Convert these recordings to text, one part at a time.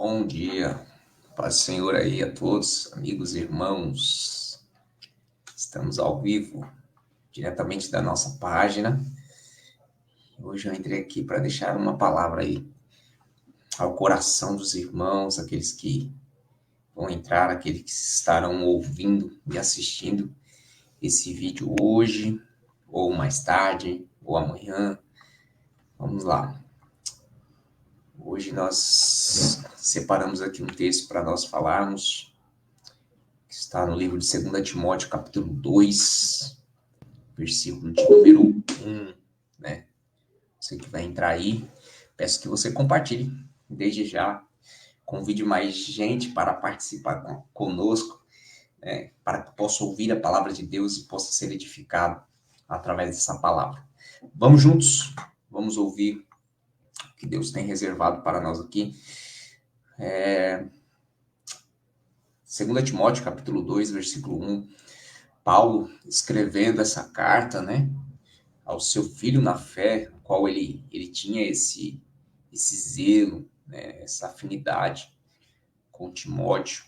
Bom dia, paz do Senhor aí a todos, amigos e irmãos. Estamos ao vivo, diretamente da nossa página. Hoje eu entrei aqui para deixar uma palavra aí ao coração dos irmãos, aqueles que vão entrar, aqueles que estarão ouvindo e assistindo esse vídeo hoje, ou mais tarde, ou amanhã. Vamos lá. Hoje nós separamos aqui um texto para nós falarmos, que está no livro de 2 Timóteo, capítulo 2, versículo de número 1, né? Você que vai entrar aí, peço que você compartilhe desde já, convide mais gente para participar conosco, né? Para que possa ouvir a palavra de Deus e possa ser edificado através dessa palavra. Vamos juntos, vamos ouvir o que Deus tem reservado para nós aqui. 2 Timóteo, capítulo 2, versículo 1, Paulo escrevendo essa carta, né, ao seu filho na fé, no qual ele tinha esse zelo, né, essa afinidade com Timóteo.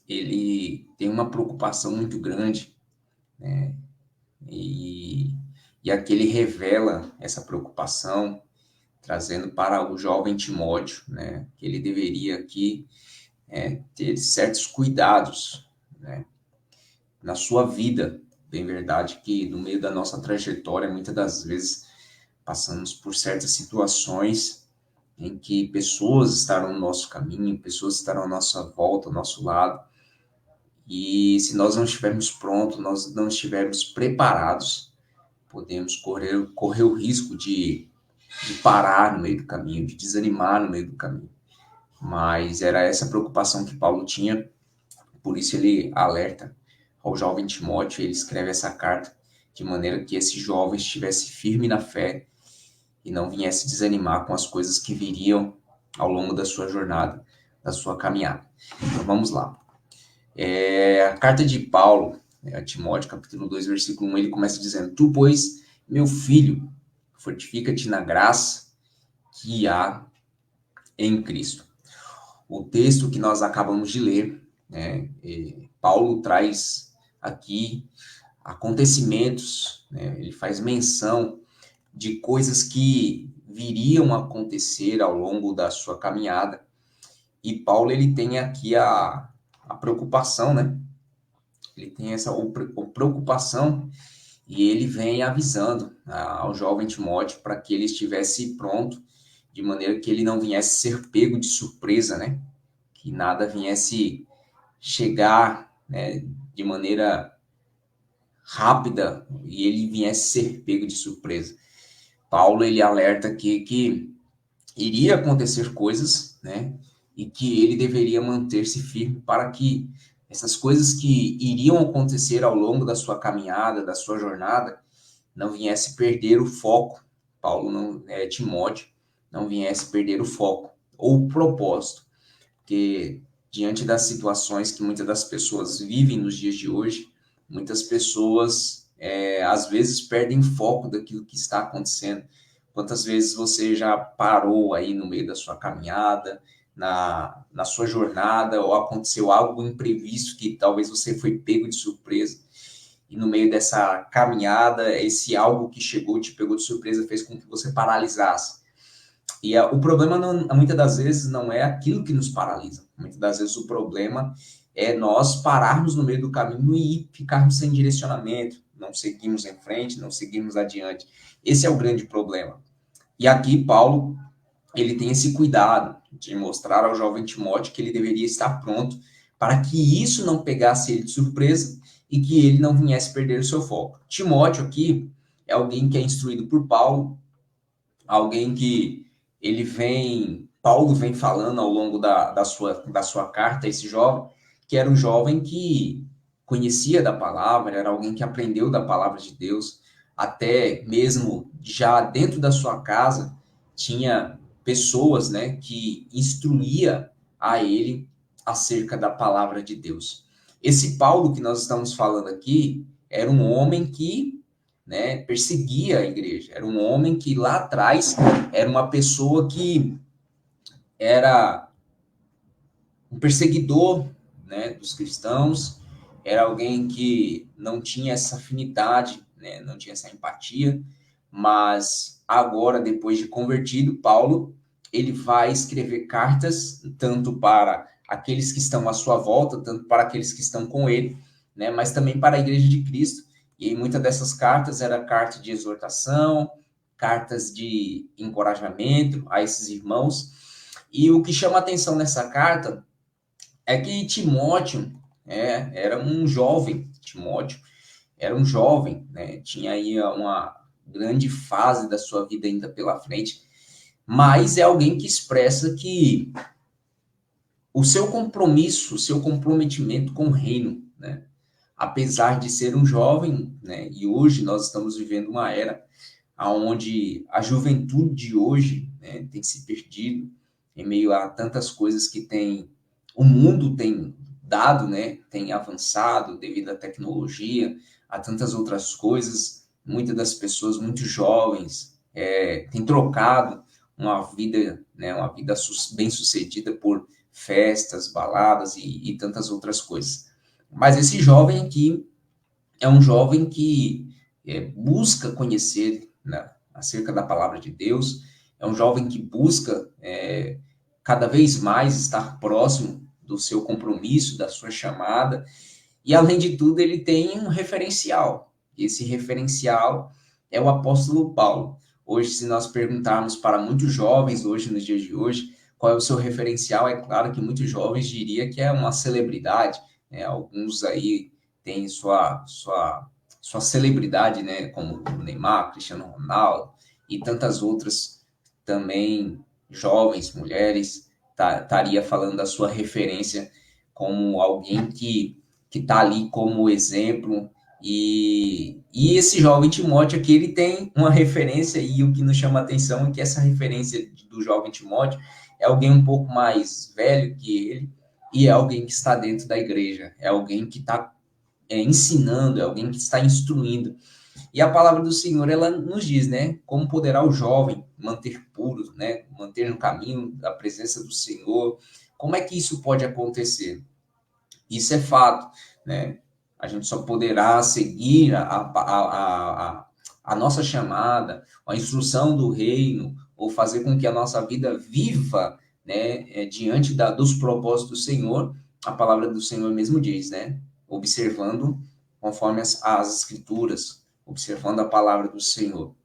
Ele tem uma preocupação muito grande, né, e aqui ele revela essa preocupação, trazendo para o jovem Timóteo, né, que ele deveria aqui ter certos cuidados, né, na sua vida. Bem verdade que no meio da nossa trajetória, muitas das vezes, passamos por certas situações em que pessoas estarão no nosso caminho, pessoas estarão à nossa volta, ao nosso lado, e se nós não estivermos prontos, nós não estivermos preparados, podemos correr o risco de parar no meio do caminho, de desanimar no meio do caminho. Mas era essa preocupação que Paulo tinha, por isso ele alerta ao jovem Timóteo, ele escreve essa carta de maneira que esse jovem estivesse firme na fé e não viesse desanimar com as coisas que viriam ao longo da sua jornada, da sua caminhada. Então vamos lá. A carta de Paulo, a Timóteo, capítulo 2, versículo 1, ele começa dizendo: Tu, pois, meu filho, fortifica-te na graça que há em Cristo. O texto que nós acabamos de ler, né, Paulo traz aqui acontecimentos, né, ele faz menção de coisas que viriam a acontecer ao longo da sua caminhada, e Paulo ele tem aqui a preocupação, né? Ele tem essa preocupação e ele vem avisando ao jovem Timóteo para que ele estivesse pronto, de maneira que ele não viesse ser pego de surpresa, né? Que nada viesse chegar, né, de maneira rápida e ele viesse ser pego de surpresa. Paulo ele alerta aqui que iria acontecer coisas, né, e que ele deveria manter-se firme para que essas coisas que iriam acontecer ao longo da sua caminhada, da sua jornada, não viesse perder o foco. Paulo não, Timóteo não viesse perder o foco ou o propósito, porque diante das situações que muitas das pessoas vivem nos dias de hoje, muitas pessoas às vezes perdem foco daquilo que está acontecendo. Quantas vezes você já parou aí no meio da sua caminhada, na sua jornada, ou aconteceu algo imprevisto que talvez você foi pego de surpresa, e no meio dessa caminhada, esse algo que chegou, te pegou de surpresa, fez com que você paralisasse. E o problema, muitas das vezes, não é aquilo que nos paralisa. Muitas das vezes o problema é nós pararmos no meio do caminho e ficarmos sem direcionamento, não seguimos em frente, não seguimos adiante. Esse é o grande problema. E aqui Paulo, ele tem esse cuidado de mostrar ao jovem Timóteo que ele deveria estar pronto para que isso não pegasse ele de surpresa e que ele não viesse perder o seu foco. Timóteo aqui é alguém que é instruído por Paulo, alguém que Paulo vem falando ao longo da sua carta a esse jovem, que era um jovem que conhecia da palavra, era alguém que aprendeu da palavra de Deus, até mesmo já dentro da sua casa tinha pessoas, né, que instruía a ele acerca da palavra de Deus. Esse Paulo que nós estamos falando aqui era um homem que, né, perseguia a igreja, era um homem que lá atrás era uma pessoa que era um perseguidor, né, dos cristãos, era alguém que não tinha essa afinidade, né, não tinha essa empatia, mas agora, depois de convertido, Paulo, ele vai escrever cartas tanto para aqueles que estão à sua volta, tanto para aqueles que estão com ele, né, mas também para a igreja de Cristo. E muitas dessas cartas era carta de exortação, cartas de encorajamento a esses irmãos. E o que chama atenção nessa carta é que Timóteo era um jovem. Timóteo era um jovem, né? Tinha aí uma grande fase da sua vida ainda pela frente, mas é alguém que expressa que o seu compromisso, o seu comprometimento com o reino, né? Apesar de ser um jovem, né? E hoje nós estamos vivendo uma era onde a juventude de hoje, né, tem se perdido em meio a tantas coisas que o mundo tem dado, né, tem avançado devido à tecnologia, a tantas outras coisas. Muitas das pessoas muito jovens têm trocado uma vida bem sucedida por festas, baladas e tantas outras coisas. Mas esse jovem aqui é um jovem que busca conhecer, né, acerca da palavra de Deus, é um jovem que busca cada vez mais estar próximo do seu compromisso, da sua chamada, e além de tudo ele tem um referencial. Esse referencial é o apóstolo Paulo. Hoje, se nós perguntarmos para muitos jovens hoje, nos dias de hoje, qual é o seu referencial, é claro que muitos jovens diriam que é uma celebridade, né? Alguns aí têm sua celebridade, né? Como o Neymar, Cristiano Ronaldo e tantas outras também jovens, mulheres, estaria falando da sua referência como alguém que está ali como exemplo. E esse jovem Timóteo aqui, ele tem uma referência, e o que nos chama a atenção é que essa referência do jovem Timóteo é alguém um pouco mais velho que ele, e é alguém que está dentro da igreja, é alguém que está ensinando, é alguém que está instruindo. E a palavra do Senhor, ela nos diz, né, como poderá o jovem manter puro, né, manter no caminho da presença do Senhor. Como é que isso pode acontecer? Isso é fato, né? A gente só poderá seguir a nossa chamada, a instrução do reino, ou fazer com que a nossa vida viva, né, diante dos propósitos do Senhor. A palavra do Senhor mesmo diz, né? Observando conforme as escrituras, observando a palavra do Senhor.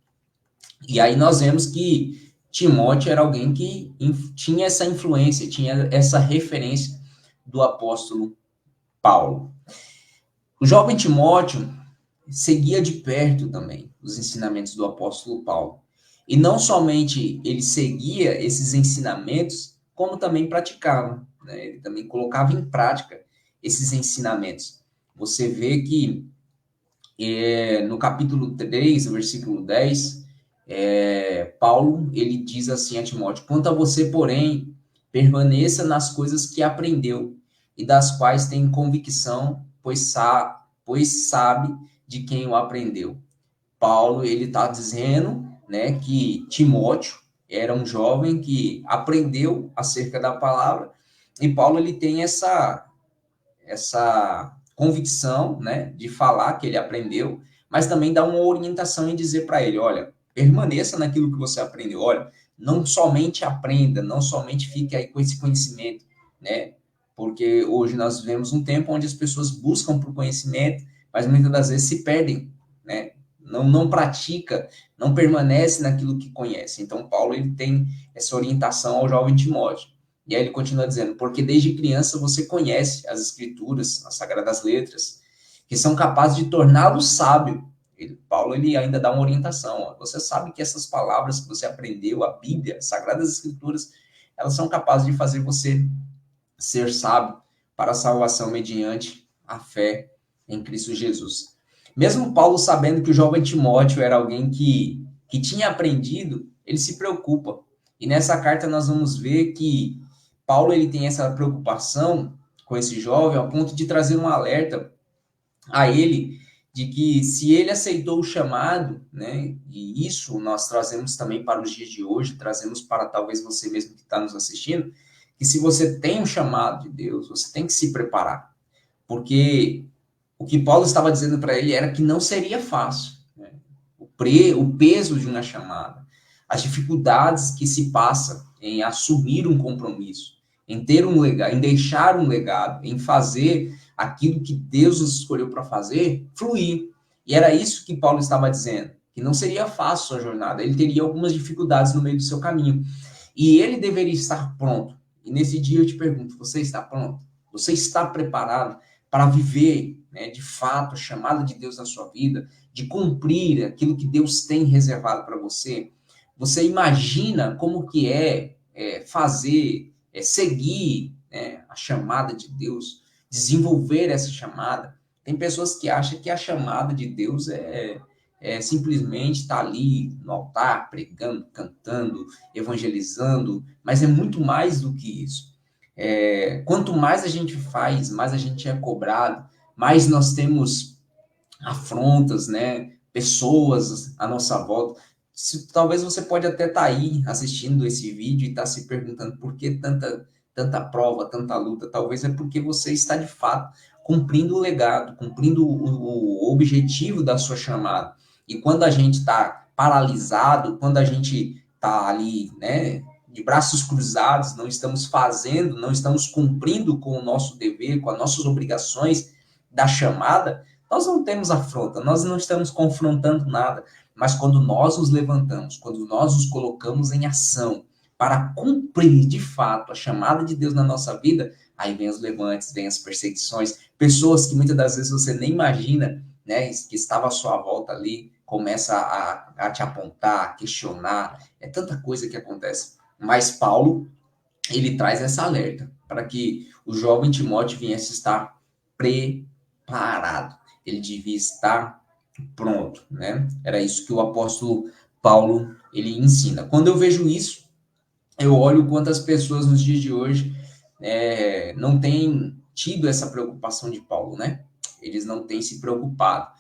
E aí nós vemos que Timóteo era alguém que tinha essa influência, tinha essa referência do apóstolo Paulo. O jovem Timóteo seguia de perto também os ensinamentos do apóstolo Paulo. E não somente ele seguia esses ensinamentos, como também praticava, né? Ele também colocava em prática esses ensinamentos. Você vê que no capítulo 3, versículo 10, Paulo ele diz assim a Timóteo: quanto a você, porém, permaneça nas coisas que aprendeu e das quais tem convicção, pois sabe de quem o aprendeu. Paulo ele está dizendo, né, que Timóteo era um jovem que aprendeu acerca da palavra, e Paulo ele tem essa convicção, né, de falar que ele aprendeu, mas também dá uma orientação em dizer para ele: olha, permaneça naquilo que você aprendeu, olha, não somente aprenda, não somente fique aí com esse conhecimento, né, porque hoje nós vivemos um tempo onde as pessoas buscam por conhecimento, mas muitas das vezes se perdem, né, não pratica, não permanece naquilo que conhece. Então, Paulo ele tem essa orientação ao jovem Timóteo. E aí ele continua dizendo: porque desde criança você conhece as escrituras, as sagradas letras, que são capazes de torná-lo sábio. Paulo ele ainda dá uma orientação. Ó, você sabe que essas palavras que você aprendeu, a Bíblia, as sagradas escrituras, elas são capazes de fazer você ser sábio para a salvação mediante a fé em Cristo Jesus. Mesmo Paulo sabendo que o jovem Timóteo era alguém que tinha aprendido, ele se preocupa. E nessa carta nós vamos ver que Paulo ele tem essa preocupação com esse jovem ao ponto de trazer um alerta a ele de que se ele aceitou o chamado, né, e isso nós trazemos também para os dias de hoje, trazemos para talvez você mesmo que está nos assistindo, que se você tem um chamado de Deus, você tem que se preparar. Porque o que Paulo estava dizendo para ele era que não seria fácil, né? O peso de uma chamada, as dificuldades que se passa em assumir um compromisso, em ter um legado, em deixar um legado, em fazer aquilo que Deus nos escolheu para fazer, fluir. E era isso que Paulo estava dizendo, que não seria fácil a sua jornada, ele teria algumas dificuldades no meio do seu caminho. E ele deveria estar pronto. E nesse dia eu te pergunto, você está pronto? Você está preparado para viver, né, de fato, a chamada de Deus na sua vida, de cumprir aquilo que Deus tem reservado para você? Você imagina como que fazer, seguir, né, a chamada de Deus, desenvolver essa chamada? Tem pessoas que acham que a chamada de Deus é simplesmente estar ali no altar, pregando, cantando, evangelizando, mas é muito mais do que isso. Quanto mais a gente faz, mais a gente é cobrado, mais nós temos afrontas, né? Pessoas à nossa volta. Talvez você pode até estar aí assistindo esse vídeo e estar se perguntando por que tanta prova, tanta luta. Talvez é porque você está de fato cumprindo o legado, cumprindo o objetivo da sua chamada. E quando a gente está paralisado, quando a gente está ali, né, de braços cruzados, não estamos fazendo, não estamos cumprindo com o nosso dever, com as nossas obrigações da chamada, nós não temos afronta, nós não estamos confrontando nada, mas quando nós nos levantamos, quando nós nos colocamos em ação para cumprir de fato a chamada de Deus na nossa vida, aí vem os levantes, vem as perseguições, pessoas que muitas das vezes você nem imagina, né, que estava à sua volta ali, começa a te apontar, a questionar, é tanta coisa que acontece. Mas Paulo, ele traz essa alerta para que o jovem Timóteo viesse estar preparado. Ele devia estar pronto, né? Era isso que o apóstolo Paulo, ele ensina. Quando eu vejo isso, eu olho quantas pessoas nos dias de hoje não têm tido essa preocupação de Paulo, né? Eles não têm se preocupado.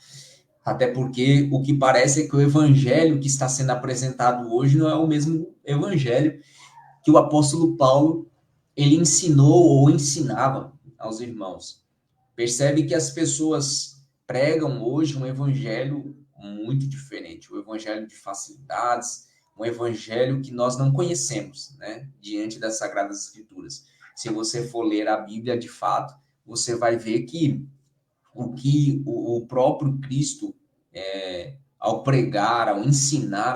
Até porque o que parece é que o evangelho que está sendo apresentado hoje não é o mesmo evangelho que o apóstolo Paulo ele ensinou ou ensinava aos irmãos. Percebe que as pessoas pregam hoje um evangelho muito diferente, um evangelho de facilidades, um evangelho que nós não conhecemos, né, diante das Sagradas Escrituras. Se você for ler a Bíblia de fato, você vai ver que o próprio Cristo, ao pregar, ao ensinar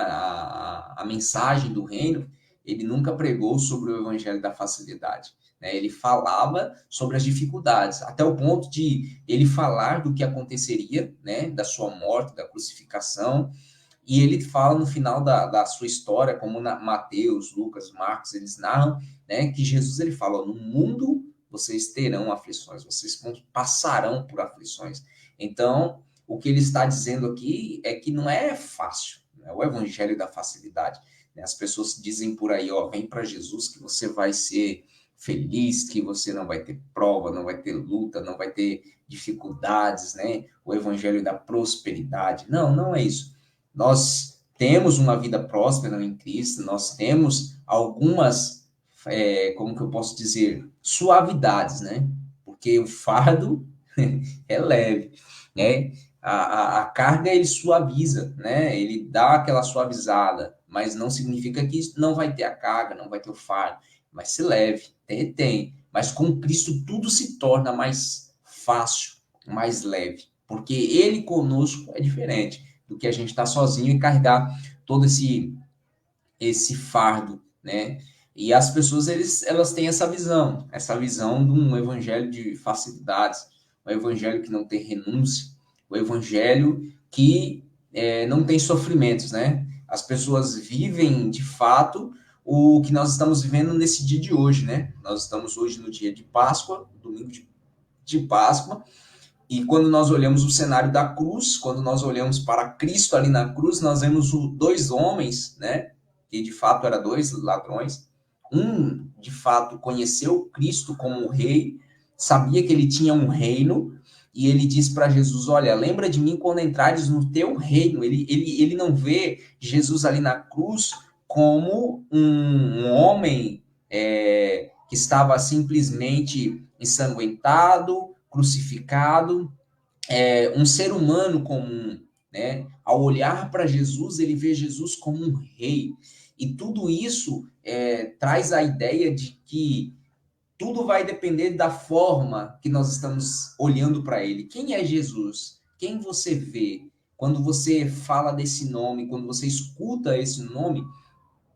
a mensagem do reino, ele nunca pregou sobre o evangelho da facilidade. Né? Ele falava sobre as dificuldades, até o ponto de ele falar do que aconteceria, né? Da sua morte, da crucificação, e ele fala no final da sua história, como Mateus, Lucas, Marcos, eles narram, né, que Jesus ele fala, no mundo vocês terão aflições, vocês passarão por aflições. Então, o que ele está dizendo aqui é que não é fácil, né? O evangelho da facilidade. Né? As pessoas dizem por aí, ó, vem para Jesus que você vai ser feliz, que você não vai ter prova, não vai ter luta, não vai ter dificuldades, né? O evangelho da prosperidade. Não, não é isso. Nós temos uma vida próspera em Cristo, nós temos algumas, como que eu posso dizer, suavidades, né? Porque o fardo é leve, né? A carga ele suaviza, né? Ele dá aquela suavizada, mas não significa que não vai ter a carga, não vai ter o fardo, mas se leve, tem. Mas com Cristo tudo se torna mais fácil, mais leve, porque Ele conosco é diferente do que a gente estar sozinho e carregar todo esse fardo, né? E as pessoas elas têm essa visão de um evangelho de facilidades, um evangelho que não tem renúncia, um evangelho que não tem sofrimentos, né? As pessoas vivem de fato o que nós estamos vivendo nesse dia de hoje, né? Nós estamos hoje no dia de Páscoa, domingo de Páscoa, e quando nós olhamos o cenário da cruz, quando nós olhamos para Cristo ali na cruz, nós vemos dois homens, né? Que de fato eram dois ladrões. Um, de fato, conheceu Cristo como rei, sabia que ele tinha um reino, e ele diz para Jesus, olha, lembra de mim quando entrares no teu reino. Ele não vê Jesus ali na cruz como um homem que estava simplesmente ensanguentado, crucificado, um ser humano comum, né? Ao olhar para Jesus, ele vê Jesus como um rei. E tudo isso traz a ideia de que tudo vai depender da forma que nós estamos olhando para ele. Quem é Jesus? Quem você vê? Quando você fala desse nome, quando você escuta esse nome,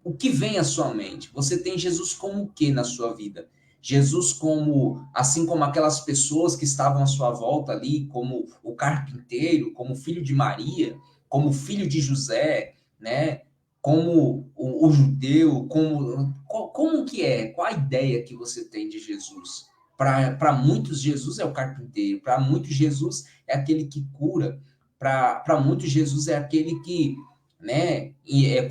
o que vem à sua mente? Você tem Jesus como o que na sua vida? Jesus como, assim como aquelas pessoas que estavam à sua volta ali, como o carpinteiro, como filho de Maria, como filho de José, né? Como o judeu, como que é? Qual a ideia que você tem de Jesus? Para muitos, Jesus é o carpinteiro. Para muitos, Jesus é aquele que cura. Para muitos, Jesus é aquele que, né,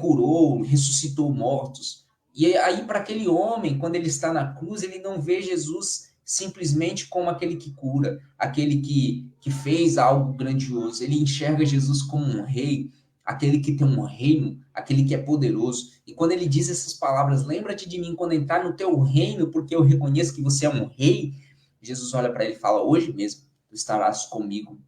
curou, ressuscitou mortos. E aí, para aquele homem, quando ele está na cruz, ele não vê Jesus simplesmente como aquele que cura, aquele que fez algo grandioso. Ele enxerga Jesus como um rei, aquele que tem um reino, aquele que é poderoso. E quando ele diz essas palavras, lembra-te de mim quando entrar no teu reino, porque eu reconheço que você é um rei. Jesus olha para ele e fala: hoje mesmo tu estarás comigo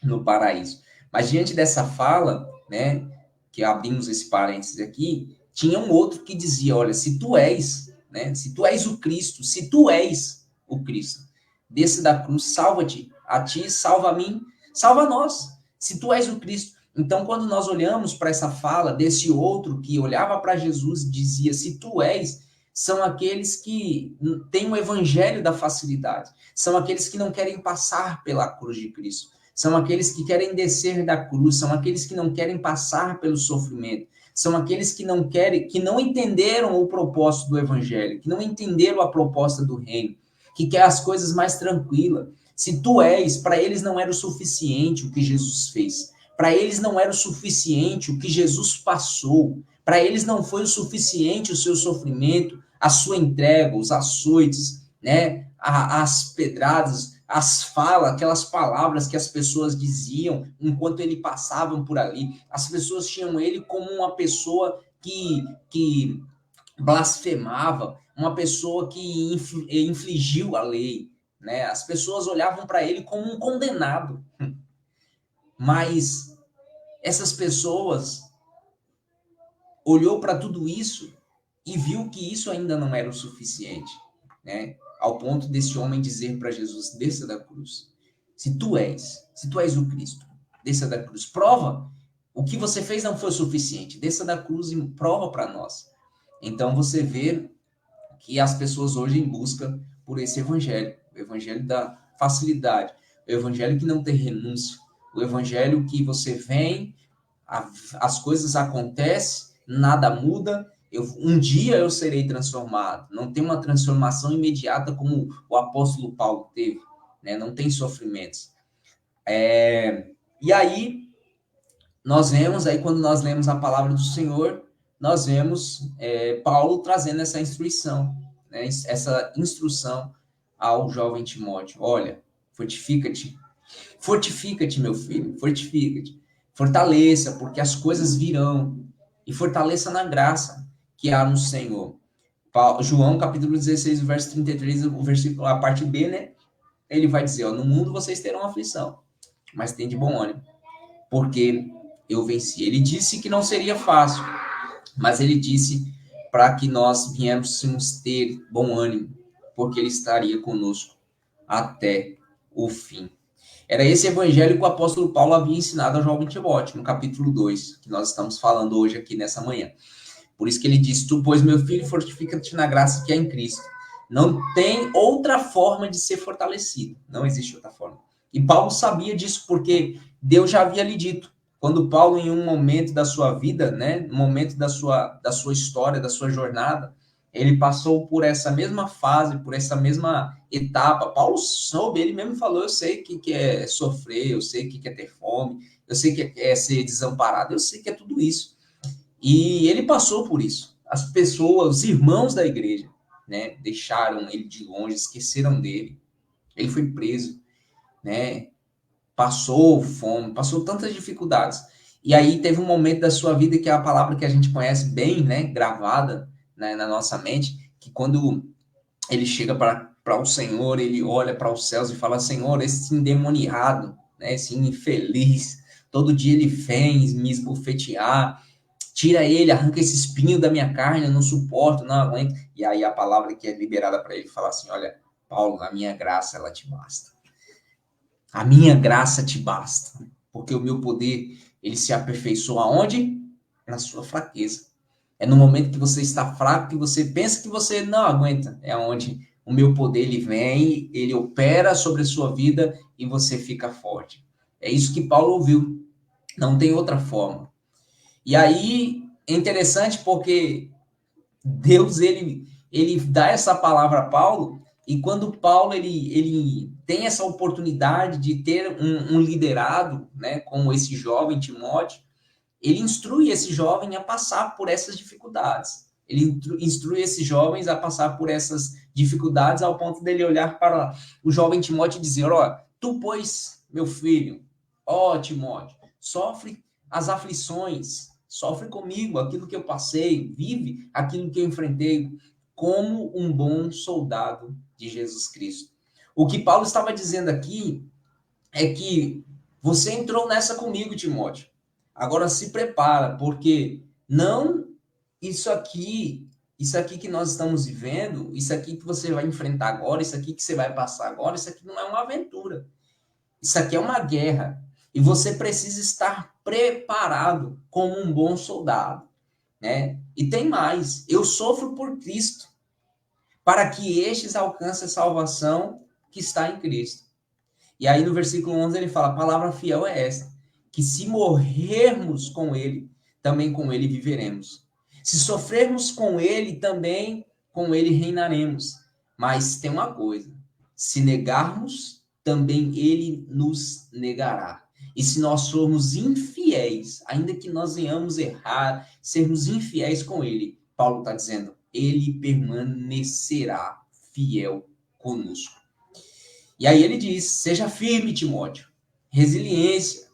no paraíso. Mas diante dessa fala, né, que abrimos esse parênteses aqui, tinha um outro que dizia: olha, se tu és, né, se tu és o Cristo, se tu és o Cristo, desce da cruz, salva-te, a ti, salva a mim, salva a nós, se tu és o Cristo. Então, quando nós olhamos para essa fala desse outro que olhava para Jesus e dizia: se tu és, são aqueles que têm o evangelho da facilidade, são aqueles que não querem passar pela cruz de Cristo, são aqueles que querem descer da cruz, são aqueles que não querem passar pelo sofrimento, são aqueles que não querem, que não entenderam o propósito do evangelho, que não entenderam a proposta do reino, que quer as coisas mais tranquilas. Se tu és, para eles não era o suficiente o que Jesus fez. Para eles não era o suficiente o que Jesus passou. Para eles não foi o suficiente o seu sofrimento, a sua entrega, os açoites, né? As pedradas, as falas, aquelas palavras que as pessoas diziam enquanto ele passavam por ali. As pessoas tinham ele como uma pessoa que blasfemava, uma pessoa que infligiu a lei, né? As pessoas olhavam para ele como um condenado. Mas essas pessoas olhou para tudo isso e viu que isso ainda não era o suficiente, né? Ao ponto desse homem dizer para Jesus: desça da cruz. Se tu és o Cristo, desça da cruz. Prova. O que você fez não foi o suficiente. Desça da cruz e prova para nós. Então você vê que as pessoas hoje em busca por esse evangelho, o evangelho da facilidade, o evangelho que não tem renúncia, o evangelho que você vem, as coisas acontecem, nada muda, um dia eu serei transformado. Não tem uma transformação imediata como o apóstolo Paulo teve, né? Não tem sofrimentos. E aí, nós vemos, aí quando nós lemos a palavra do Senhor, nós vemos Paulo trazendo essa instrução, né? Essa instrução ao jovem Timóteo. Olha, fortifica-te, fortifica-te, meu filho, fortifica-te. Fortaleça, porque as coisas virão. E fortaleça na graça que há no Senhor. João, capítulo 16, verso 33, o versículo, a parte B, né? Ele vai dizer: ó, no mundo vocês terão aflição, mas tem de bom ânimo, porque eu venci. Ele disse que não seria fácil, mas ele disse para que nós viéssemos ter bom ânimo, porque ele estaria conosco até o fim. Era esse evangelho que o apóstolo Paulo havia ensinado ao jovem Timóteo, no capítulo 2, que nós estamos falando hoje aqui nessa manhã. Por isso que ele diz: tu, pois, meu filho, fortifica-te na graça que é em Cristo. Não tem outra forma de ser fortalecido. Não existe outra forma. E Paulo sabia disso porque Deus já havia lhe dito. Quando Paulo, em um momento da sua vida, né, no momento da sua história, da sua jornada, ele passou por essa mesma fase, por essa mesma etapa. Paulo soube, ele mesmo falou: eu sei o que é sofrer, eu sei o que é ter fome, eu sei o que é ser desamparado, eu sei que é tudo isso. E ele passou por isso. As pessoas, os irmãos da igreja, né, deixaram ele de longe, esqueceram dele. Ele foi preso, né, passou fome, passou tantas dificuldades. E aí teve um momento da sua vida que é a palavra que a gente conhece bem, né, gravada, né, na nossa mente, que quando ele chega para o Senhor, ele olha para os céus e fala: Senhor, esse endemoniado, né, esse infeliz, todo dia ele vem me esbofetear, tira ele, arranca esse espinho da minha carne, eu não suporto, não aguento. E aí a palavra que é liberada para ele fala assim: olha, Paulo, a minha graça, ela te basta. A minha graça te basta, porque o meu poder, ele se aperfeiçoa onde? Na sua fraqueza. É no momento que você está fraco, que você pensa que você não aguenta. É onde o meu poder ele vem, ele opera sobre a sua vida e você fica forte. É isso que Paulo ouviu. Não tem outra forma. E aí é interessante porque Deus ele dá essa palavra a Paulo e quando Paulo ele tem essa oportunidade de ter um liderado, né, como esse jovem Timóteo, ele instrui esse jovem a passar por essas dificuldades. Ele instrui esses jovens a passar por essas dificuldades ao ponto dele olhar para o jovem Timóteo e dizer: ó, tu, pois, meu filho, ó Timóteo, sofre as aflições, sofre comigo aquilo que eu passei, vive aquilo que eu enfrentei como um bom soldado de Jesus Cristo. O que Paulo estava dizendo aqui é que você entrou nessa comigo, Timóteo. Agora se prepara, porque não isso aqui que nós estamos vivendo, isso aqui que você vai enfrentar agora, isso aqui que você vai passar agora, isso aqui não é uma aventura. Isso aqui é uma guerra. E você precisa estar preparado como um bom soldado, né? E tem mais, eu sofro por Cristo, para que estes alcancem a salvação que está em Cristo. E aí no versículo 11 ele fala: a palavra fiel é esta, que se morrermos com ele, também com ele viveremos. Se sofrermos com ele, também com ele reinaremos. Mas tem uma coisa: se negarmos, também ele nos negará. E se nós formos infiéis, ainda que nós venhamos errar, sermos infiéis com ele, Paulo está dizendo, ele permanecerá fiel conosco. E aí ele diz: seja firme, Timóteo, resiliência,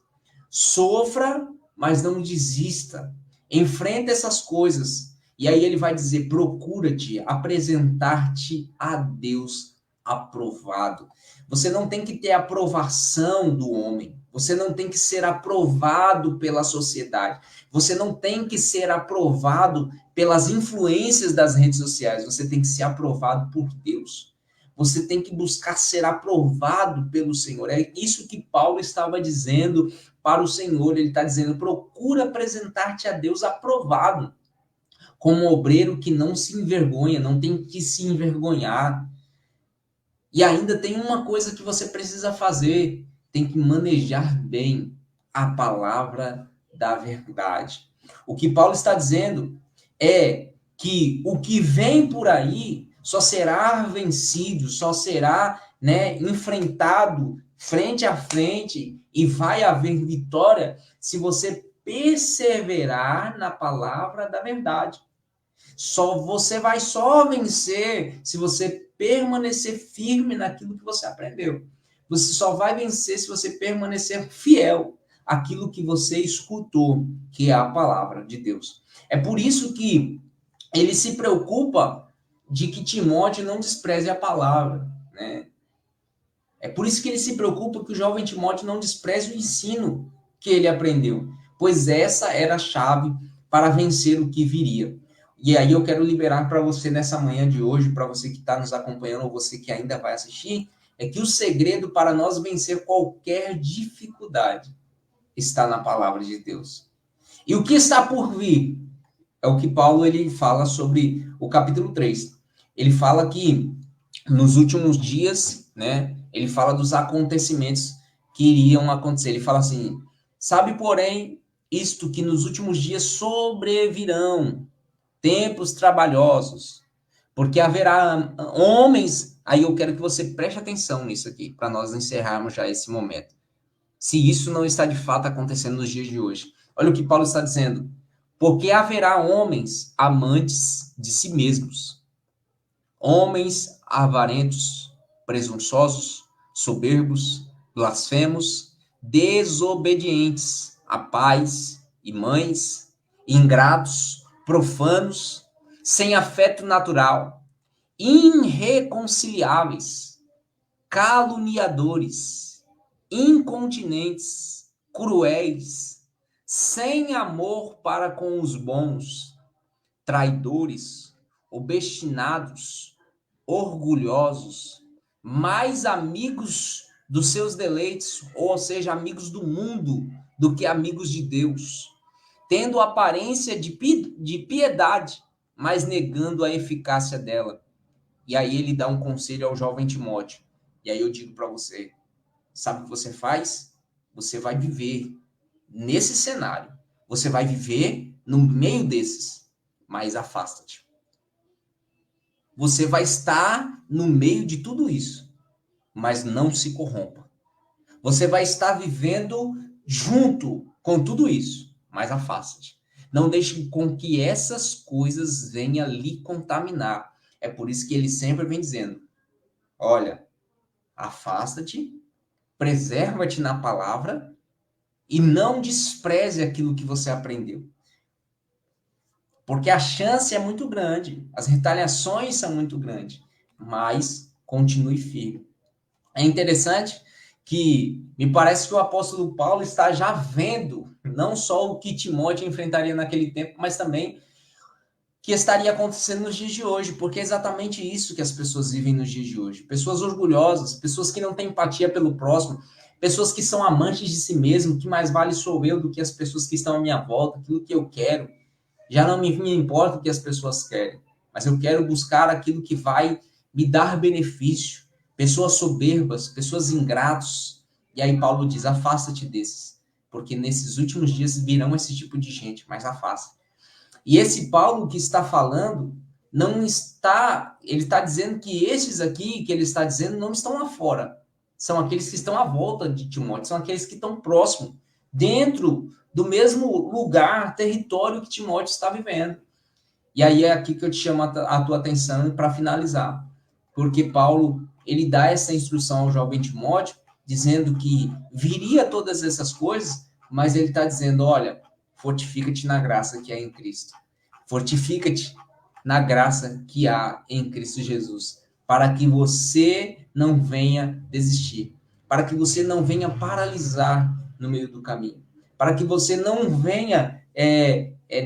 sofra, mas não desista, enfrenta essas coisas. E aí ele vai dizer: procura-te, apresentar-te a Deus aprovado. Você não tem que ter aprovação do homem, você não tem que ser aprovado pela sociedade, você não tem que ser aprovado pelas influências das redes sociais, você tem que ser aprovado por Deus. Você tem que buscar ser aprovado pelo Senhor. É isso que Paulo estava dizendo para o Senhor. Ele está dizendo: procura apresentar-te a Deus aprovado, como um obreiro que não se envergonha, não tem que se envergonhar. E ainda tem uma coisa que você precisa fazer: tem que manejar bem a palavra da verdade. O que Paulo está dizendo é que o que vem por aí só será vencido, só será, né, enfrentado frente a frente e vai haver vitória se você perseverar na palavra da verdade. Você vai só vencer se você permanecer firme naquilo que você aprendeu. Você só vai vencer se você permanecer fiel àquilo que você escutou, que é a palavra de Deus. É por isso que ele se preocupa de que Timóteo não despreze a palavra, né? É por isso que ele se preocupa que o jovem Timóteo não despreze o ensino que ele aprendeu, pois essa era a chave para vencer o que viria. E aí eu quero liberar para você nessa manhã de hoje, para você que está nos acompanhando ou você que ainda vai assistir, é que o segredo para nós vencer qualquer dificuldade está na palavra de Deus. E o que está por vir? É o que Paulo ele fala sobre o capítulo 3. Ele fala que nos últimos dias, né, ele fala dos acontecimentos que iriam acontecer. Ele fala assim: sabe, porém, isto que nos últimos dias sobrevirão tempos trabalhosos, porque haverá homens. Aí eu quero que você preste atenção nisso aqui, para nós encerrarmos já esse momento. Se isso não está de fato acontecendo nos dias de hoje. Olha o que Paulo está dizendo. Porque haverá homens amantes de si mesmos, homens avarentos, presunçosos, soberbos, blasfemos, desobedientes a pais e mães, ingratos, profanos, sem afeto natural, irreconciliáveis, caluniadores, incontinentes, cruéis, sem amor para com os bons, traidores, obstinados, orgulhosos, mais amigos dos seus deleites, ou seja, amigos do mundo, do que amigos de Deus, tendo aparência de piedade, mas negando a eficácia dela. E aí ele dá um conselho ao jovem Timóteo. E aí eu digo para você, sabe o que você faz? Você vai viver nesse cenário. Você vai viver no meio desses, mas afasta-te. Você vai estar no meio de tudo isso, mas não se corrompa. Você vai estar vivendo junto com tudo isso, mas afasta-te. Não deixe com que essas coisas venham lhe contaminar. É por isso que ele sempre vem dizendo, olha, afasta-te, preserva-te na palavra e não despreze aquilo que você aprendeu. Porque a chance é muito grande, as retaliações são muito grandes, mas continue firme. É interessante que me parece que o apóstolo Paulo está já vendo não só o que Timóteo enfrentaria naquele tempo, mas também que estaria acontecendo nos dias de hoje, porque é exatamente isso que as pessoas vivem nos dias de hoje. Pessoas orgulhosas, pessoas que não têm empatia pelo próximo, pessoas que são amantes de si mesmo, que mais vale sou eu do que as pessoas que estão à minha volta, aquilo que eu quero. Já não me importa o que as pessoas querem, mas eu quero buscar aquilo que vai me dar benefício. Pessoas soberbas, pessoas ingratos. E aí Paulo diz, afasta-te desses, porque nesses últimos dias virão esse tipo de gente, mas afasta. E esse Paulo que está falando, não está, ele está dizendo que esses aqui, que ele está dizendo, não estão lá fora. São aqueles que estão à volta de Timóteo, são aqueles que estão próximos, dentro do mesmo lugar, território que Timóteo está vivendo. E aí é aqui que eu te chamo a tua atenção para finalizar. Porque Paulo, ele dá essa instrução ao jovem Timóteo, dizendo que viria todas essas coisas, mas ele está dizendo, olha, fortifica-te na graça que há em Cristo. Fortifica-te na graça que há em Cristo Jesus, para que você não venha desistir, para que você não venha paralisar no meio do caminho, para que você não venha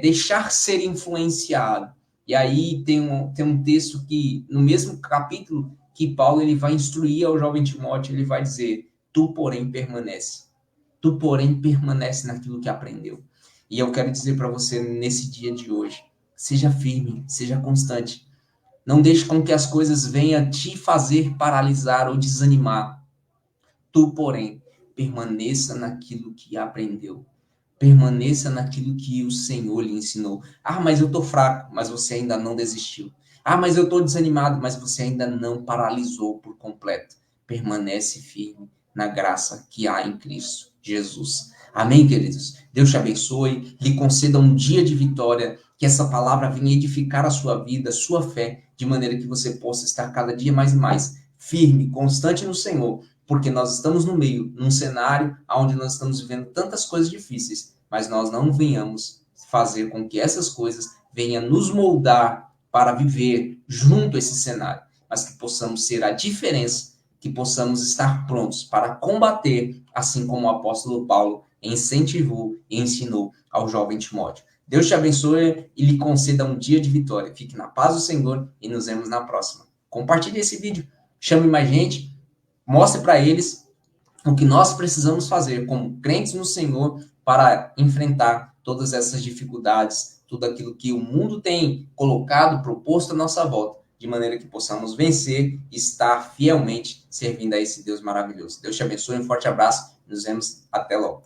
deixar ser influenciado. E aí tem um texto que, no mesmo capítulo, que Paulo ele vai instruir ao jovem Timóteo, ele vai dizer, tu, porém, permanece. Tu, porém, permanece naquilo que aprendeu. E eu quero dizer para você, nesse dia de hoje, seja firme, seja constante. Não deixe com que as coisas venham te fazer paralisar ou desanimar. Tu, porém, permaneça naquilo que aprendeu. Permaneça naquilo que o Senhor lhe ensinou. Ah, mas eu estou fraco, mas você ainda não desistiu. Ah, mas eu estou desanimado, mas você ainda não paralisou por completo. Permanece firme na graça que há em Cristo Jesus. Amém, queridos? Deus te abençoe, lhe conceda um dia de vitória, que essa palavra venha edificar a sua vida, a sua fé, de maneira que você possa estar cada dia mais e mais firme, constante no Senhor, porque nós estamos no meio, num cenário onde nós estamos vivendo tantas coisas difíceis, mas nós não venhamos fazer com que essas coisas venham nos moldar para viver junto a esse cenário, mas que possamos ser a diferença, que possamos estar prontos para combater, assim como o apóstolo Paulo incentivou e ensinou ao jovem Timóteo. Deus te abençoe e lhe conceda um dia de vitória. Fique na paz do Senhor e nos vemos na próxima. Compartilhe esse vídeo, chame mais gente, mostre para eles o que nós precisamos fazer como crentes no Senhor para enfrentar todas essas dificuldades, tudo aquilo que o mundo tem colocado, proposto à nossa volta, de maneira que possamos vencer e estar fielmente servindo a esse Deus maravilhoso. Deus te abençoe, um forte abraço, nos vemos até logo.